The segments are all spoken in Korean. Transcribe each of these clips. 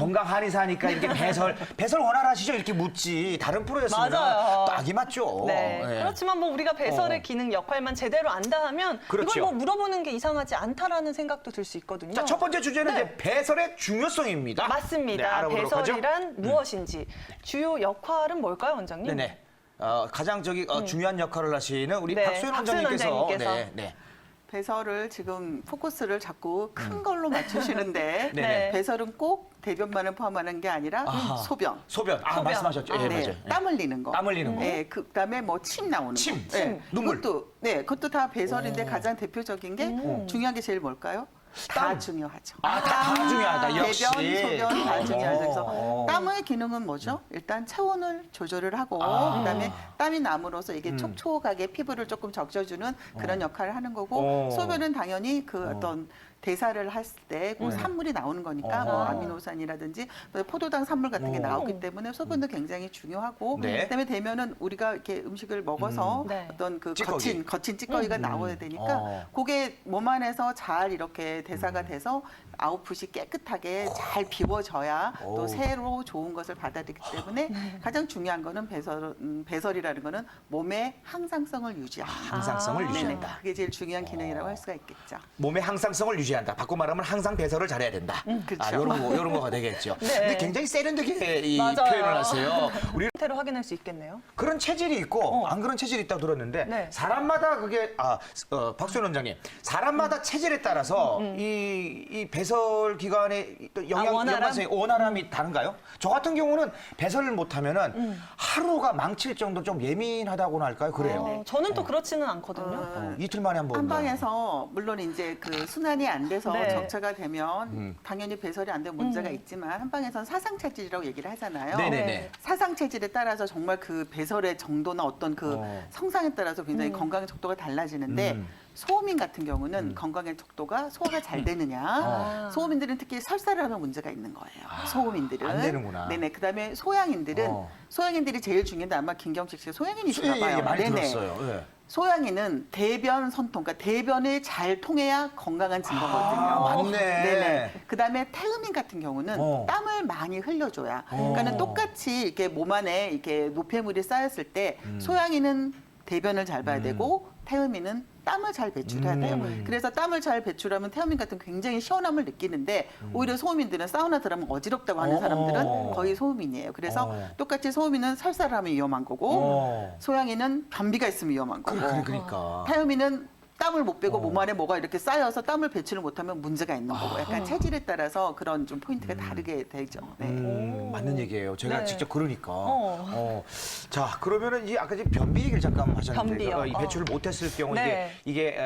건강 한의사니까 이렇게 배설 원활하시죠? 이렇게 묻지. 다른 프로였으면 맞아요. 딱이 맞죠. 네. 예. 그렇지만 뭐 우리가 배설의 기능 역할만 제대로 안다 하면 그렇죠. 이걸 뭐 물어보는 게 이상하지 않다라는 생각도 들 수 있거든요. 자, 첫 번째 주제는 네. 이제 배설의 중요성입니다. 네, 맞습니다. 알아보도록 하죠. 배설이란 무엇인지 주요 역할은 뭘까요, 원장님? 네네. 가장 중요한 역할을 하시는 우리 네, 박소연 박소연 원장님께서 원장님께서. 네. 배설을 지금 포커스를 자꾸 큰 걸로 맞추시는데 네네. 배설은 꼭 대변만을 포함하는 게 아니라 아하. 소변. 소변. 소변. 말씀하셨죠. 예, 네, 맞아요. 땀 흘리는 거. 땀 흘리는 거. 네, 그다음에 뭐 침 나오는 침, 거. 네, 눈물. 그것도 다 배설인데 오. 가장 대표적인 게 중요한 게 제일 뭘까요? 땀. 다 중요하죠. 다 중요하다. 역시. 대변, 소변 다 중요하죠. 그래서 어. 땀의 기능은 뭐죠? 일단 체온을 조절을 하고 그다음에 땀이 남으로써 이게 촉촉하게 피부를 조금 적셔주는 그런 역할을 하는 거고 소변은 당연히 그 어떤 대사를 했을 때 그 산물이 나오는 거니까 뭐 아미노산이라든지 포도당 산물 같은 게 나오기 때문에 소변도 굉장히 중요하고 네. 그다음에 되면은 우리가 이렇게 음식을 먹어서 네. 어떤 그 찌꺼기. 거친 찌꺼기가 나와야 되니까 그게 몸 안에서 잘 이렇게 대사가 돼서 아웃풋이 깨끗하게 잘 비워져야 또 새로 좋은 것을 받아들이기 때문에 가장 중요한 거는 배설이라는 거는 몸의 항상성을 유지한다. 항상성을 네네. 유지한다. 그게 제일 중요한 기능이라고 할 수가 있겠죠. 몸의 항상성을 유지한다. 바꿔 말하면 항상 배설을 잘해야 된다. 그렇죠. 이런 거가 되겠죠. 네. 근데 굉장히 세련되게 이 맞아요. 표현을 하세요. 우리 상태로 확인할 수 있겠네요. 그런 체질이 있고 안 그런 체질이 있다고 들었는데 네. 사람마다 그게 박소연 원장님 사람마다 체질에 따라서 이 배설 기관의 또 원활함? 연관성이 원활함이 다른가요? 저 같은 경우는 배설을 못하면은 하루가 망칠 정도 좀 예민하다고나 할까요? 그래요. 저는 또 그렇지는 않거든요. 이틀 만에 한번 한방에서 물론 이제 그 순환이 안 돼서 네. 적체가 되면 당연히 배설이 안 되면 문제가 있지만 한방에서는 사상 체질이라고 얘기를 하잖아요. 네네네. 사상 체질에 따라서 정말 그 배설의 정도나 어떤 그 성상에 따라서 굉장히 건강의 척도가 달라지는데 소음인 같은 경우는 건강의 척도가 소화가 잘 되느냐. 소음인들은 특히 설사를 하면 문제가 있는 거예요. 소음인들은. 안 되는구나. 네네. 그다음에 소양인들은 소양인들이 제일 중요한데 아마 김경식 씨가 소양인이신가 봐요. 예, 많이 네네. 들었어요. 예. 소양이는 대변 선통, 그러니까 대변을 잘 통해야 건강한 증거거든요. 맞네. 네네. 그다음에 태음인 같은 경우는 어. 땀을 많이 흘려줘야. 그러니까는 똑같이 이렇게 몸 안에 이렇게 노폐물이 쌓였을 때 소양이는 대변을 잘 봐야 되고 태음이는 땀을 잘 배출해야 돼요. 그래서 땀을 잘 배출하면 태음인 같은 굉장히 시원함을 느끼는데 오히려 소음인들은 사우나 들어가면 어지럽다고 하는 사람들은 거의 소음인이에요. 그래서 똑같이 소음인은 설사를 하면 위험한 거고 소양이는 변비가 있으면 위험한 거고 그러니까. 태음이는 땀을 못 빼고 몸 안에 뭐가 이렇게 쌓여서 땀을 배출을 못하면 문제가 있는 거고 약간 체질에 따라서 그런 좀 포인트가 다르게 되죠. 네. 맞는 얘기예요. 제가 네. 직접 그러니까. 자, 그러면은 이 아까 지금 변비 얘기를 잠깐 하셨는데 변비요. 이 배출을 못했을 경우 네. 이게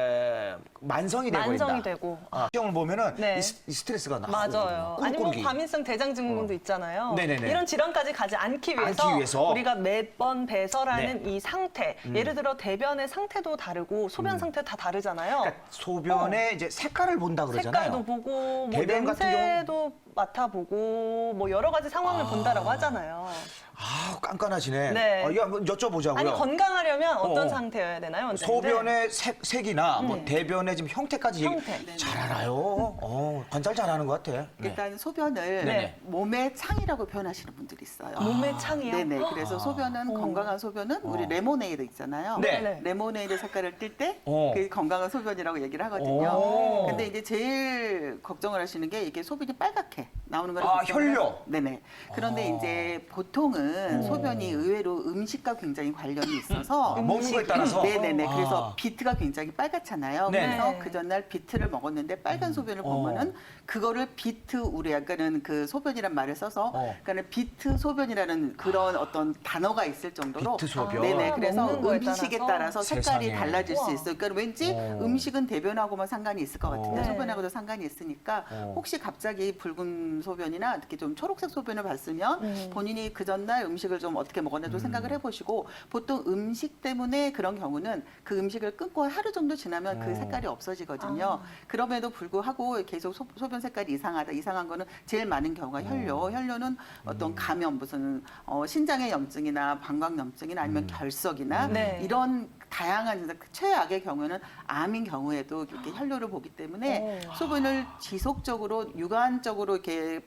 만성이 돼버린다. 만성이 되고. 시험을 보면은 네. 이 스트레스가 나고 맞아요. 아니 뭐 꾸르꾸르기. 과민성 대장증후군도 있잖아요. 네네네. 이런 질환까지 가지 않기 위해서, 우리가 매번 배설하는 이 상태, 예를 들어 대변의 상태도 다르고 소변 상태 다 다르잖아요. 그러니까 소변의 이제 색깔을 본다 그러잖아요. 색깔도 보고 뭐 대변 같은 냄새도 맡아보고 뭐 여러 가지 상황을 본다라고 하잖아요. 아, 깐깐하시네. 네. 이거 한번 여쭤보자고요. 아니 건강하려면 어떤 어. 상태여야 되나요? 원장님들? 소변의 색이나 뭐 대변의 지금 형태까지 형태. 잘 알아요. 관찰 잘하는 것 같아. 네. 일단 소변을 네네. 몸의 창이라고 표현하시는 분들이 있어요. 몸의 창이요? 네네. 그래서 소변은 건강한 소변은 우리 레모네이드 있잖아요. 네. 레모네이드 색깔을 띌 때 어. 그게 건강한 소변이라고 얘기를 하거든요. 오. 근데 이제 제일 걱정을 하시는 게 이게 소변이 빨갛게 나오는 거를 아, 걱정을 혈뇨? 하세요. 네네. 그런데 이제 보통은 소변이 의외로 음식과 굉장히 관련이 있어서 먹는 거에 따라서. 네네네. 아. 그래서 비트가 굉장히 빨갛잖아요. 네. 그래서 그 전날 비트를 먹었는데 빨간 소변을 보면은 그거를 비트 우리 약간은 그 소변이란 말을 써서 그러니까 비트 소변이라는 그런 어떤 단어가 있을 정도로 비트 소변. 네네. 그래서 먹는 거에 음식에 따라서? 따라서 색깔이 세상에. 달라질 수 우와. 있어요. 그러니까 왠지 음식은 대변하고만 상관이 있을 것 같은데 네. 소변하고도 상관이 있으니까 혹시 갑자기 붉은 소변이나 특히 좀 초록색 소변을 봤으면 본인이 그 전날 음식을 좀 어떻게 먹었나 도 생각을 해보시고 보통 음식 때문에 그런 경우는 그 음식을 끊고 하루 정도 지나면 그 색깔이 없어지거든요. 그럼에도 불구하고 계속 소변 색깔이 이상한 거는 제일 많은 경우가 혈뇨. 혈뇨는 어떤 감염 무슨 신장의 염증이나 방광염증이나 아니면 결석이나 네. 이런 다양한 최악의 경우는 암인 경우에도 이렇게 혈뇨를 보기 때문에 소변을 지속적으로 육안적으로 이렇게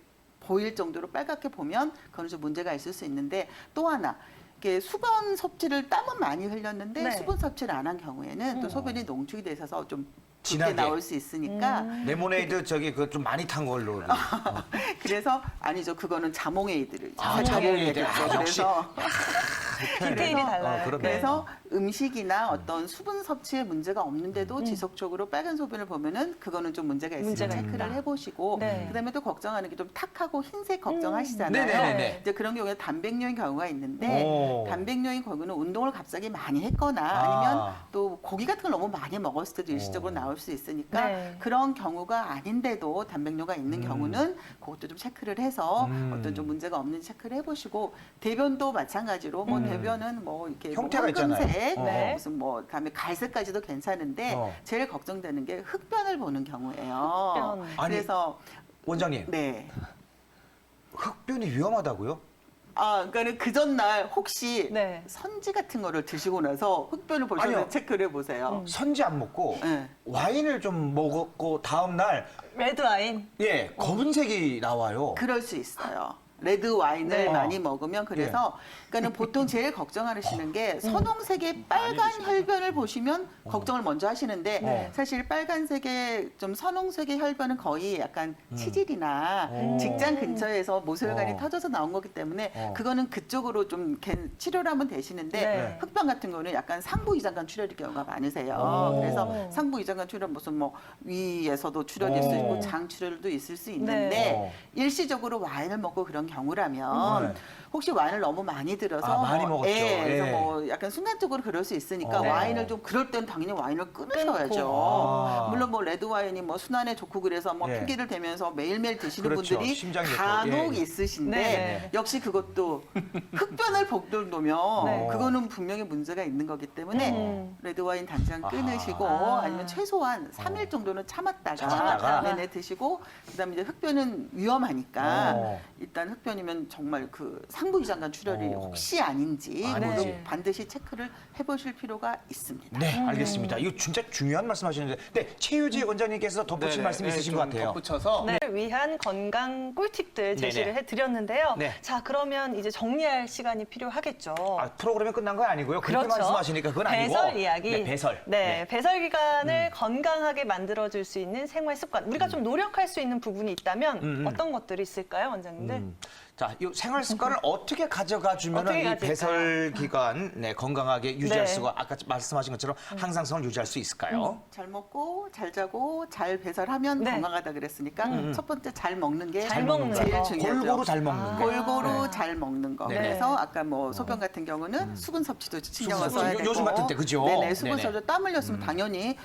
보일 정도로 빨갛게 보면 그건 좀 문제가 있을 수 있는데 또 하나 이렇게 수분 섭취를 땀은 많이 흘렸는데 네. 수분 섭취를 안 한 경우에는 또 소변이 농축이 돼 있어서 좀 붉게 진하게. 나올 수 있으니까 레모네이드 저기 그 좀 많이 탄 걸로. 그래서 아니죠. 그거는 자몽에이드를 자몽에이드. 역시. 그래서 디테일이 달라요. 그러네. 그래서 음식이나 어떤 수분 섭취에 문제가 없는데도 지속적으로 빨간 소변을 보면은 그거는 좀 문제가 있으면 문제가 체크를 있다. 해보시고 네. 그다음에 또 걱정하는 게 좀 탁하고 흰색 걱정하시잖아요. 네네네네. 이제 그런 경우에 단백뇨인 경우가 있는데 오. 단백뇨인 경우는 운동을 갑자기 많이 했거나 아. 아니면 또 고기 같은 걸 너무 많이 먹었을 때도 일시적으로 나올 수 있으니까 네. 그런 경우가 아닌데도 단백뇨가 있는 경우는 그것도 좀 체크를 해서 어떤 좀 문제가 없는지 체크를 해보시고 대변도 마찬가지로 뭐 대변은 뭐 이렇게 형태가 뭐 있잖아요. 황금색, 네. 무슨 뭐 그다음에 갈색까지도 괜찮은데 제일 걱정되는 게 흑변을 보는 경우예요. 흑변. 아니, 그래서 원장님, 네. 흑변이 위험하다고요? 그러니까 그 전날 혹시 네. 선지 같은 거를 드시고 나서 흑변을 아니요. 보시면 체크를 해보세요. 선지 안 먹고 네. 와인을 좀 먹었고 다음 날 레드 와인. 검은색이 나와요. 그럴 수 있어요. 레드 와인을 네. 많이 먹으면 그래서 그러니까는 보통 제일 걱정하시는 게 선홍색의 빨간 혈변을 보시면 걱정을 먼저 하시는데 사실 빨간색의 좀 선홍색의 혈변은 거의 약간 치질이나 직장 근처에서 모세혈관이 터져서 나온 거기 때문에 그거는 그쪽으로 좀 치료를 하면 되시는데 네. 흑변 같은 거는 약간 상부 이장관 출혈의 경우가 많으세요. 그래서 상부 이장관 출혈 무슨 뭐 위에서도 출혈일 수 있고 장 출혈도 있을 수 있는데 네. 일시적으로 와인을 먹고 그런 경우라면 혹시 와인을 너무 많이 들어서 많이 뭐, 먹었죠. 그래서 예. 뭐 약간 순간적으로 그럴 수 있으니까 네. 와인을 좀 그럴 때는 당연히 와인을 끊으셔야죠. 끊고. 물론 뭐 레드 와인이 뭐 순환에 좋고 그래서 뭐 예. 핑계를 대면서 매일매일 드시는 그렇죠. 분들이 심장이 좋고. 간혹 예. 있으신데 네. 역시 그것도 흑변을 복돌놓으면 네. 그거는 분명히 문제가 있는 거기 때문에 레드 와인 당장 끊으시고 아. 아니면 최소한 3일 정도는 참았다가 참았다가. 네네 드시고 그다음에 이제 흑변은 위험하니까 어. 일단 흑변이면 정말 그 상부 이장관 출혈이 혹시 아닌지 아닌지. 그거를 반드시 체크를 해보실 필요가 있습니다. 네, 알겠습니다. 이거 진짜 중요한 말씀하시는데, 네, 최유지 원장님께서 덧붙일 네네, 말씀 있으신 것 같아요. 덧붙여서 네. 위한 건강 꿀팁들 제시를 네네. 해드렸는데요. 네. 자, 그러면 이제 정리할 시간이 필요하겠죠. 프로그램이 끝난 거 아니고요. 그렇게 말씀하시니까 그건 아니고. 배설 이야기. 네, 배설. 네, 배설 기간을 건강하게 만들어줄 수 있는 생활 습관. 우리가 좀 노력할 수 있는 부분이 있다면 어떤 것들이 있을까요, 원장님들? 자, 이 생활 습관을 어떻게 가져가 주면 어떻게 이 가질까요? 배설 기간 건강하게 유지할 네. 수가 아까 말씀하신 것처럼 항상성을 유지할 수 있을까요? 잘 먹고 잘 자고 잘 배설하면 네. 건강하다 그랬으니까 첫 번째 잘 먹는 게 잘 먹는 제일 거. 중요하죠. 골고루 잘 먹는 거. 골고루 잘 먹는 거. 네. 그래서 아까 뭐 소변 같은 경우는 수분 섭취도 신경을 수분 써야 섭취, 되고 요즘 같은 때, 그죠? 네네. 수분 네네. 섭취 땀 흘렸으면 당연히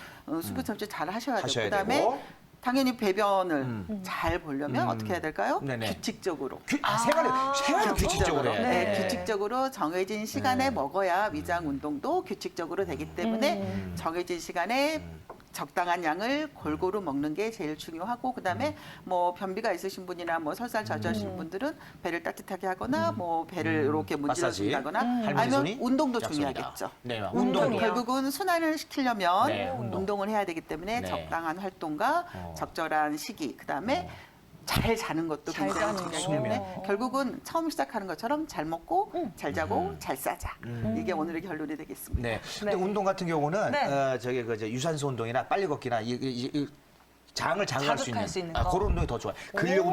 수분 섭취 잘 하셔야 되고 하셔야 그다음에 되고. 당연히 배변을 잘 보려면 어떻게 해야 될까요? 네네. 규칙적으로. 생활을 규칙적으로 해야 돼. 네, 규칙적으로 정해진 시간에 먹어야 위장 운동도 규칙적으로 되기 때문에 정해진 시간에 적당한 양을 골고루 먹는 게 제일 중요하고 그다음에 뭐 변비가 있으신 분이나 뭐 설사를 자주 하시는 분들은 배를 따뜻하게 하거나 뭐 배를 이렇게 문질러 마사지. 준다거나 할머니 아니면 손이 운동도 약속이다. 중요하겠죠. 네, 운동 운동이요. 결국은 순환을 시키려면 네, 운동. 운동을 해야 되기 때문에 네. 적당한 활동과 적절한 시기 그다음에 잘 자는 것도 잘 굉장히 자는 중요하기 거. 때문에 결국은 처음 시작하는 것처럼 잘 먹고 잘 자고 잘 싸자 이게 오늘의 결론이 되겠습니다. 네. 근데 네. 운동 같은 경우는 네. 저기 이제 유산소 운동이나 빨리 걷기나 장을 자극할 수 자극할 수 있는 있는 거. 그런 운동이 더 좋아요. 근력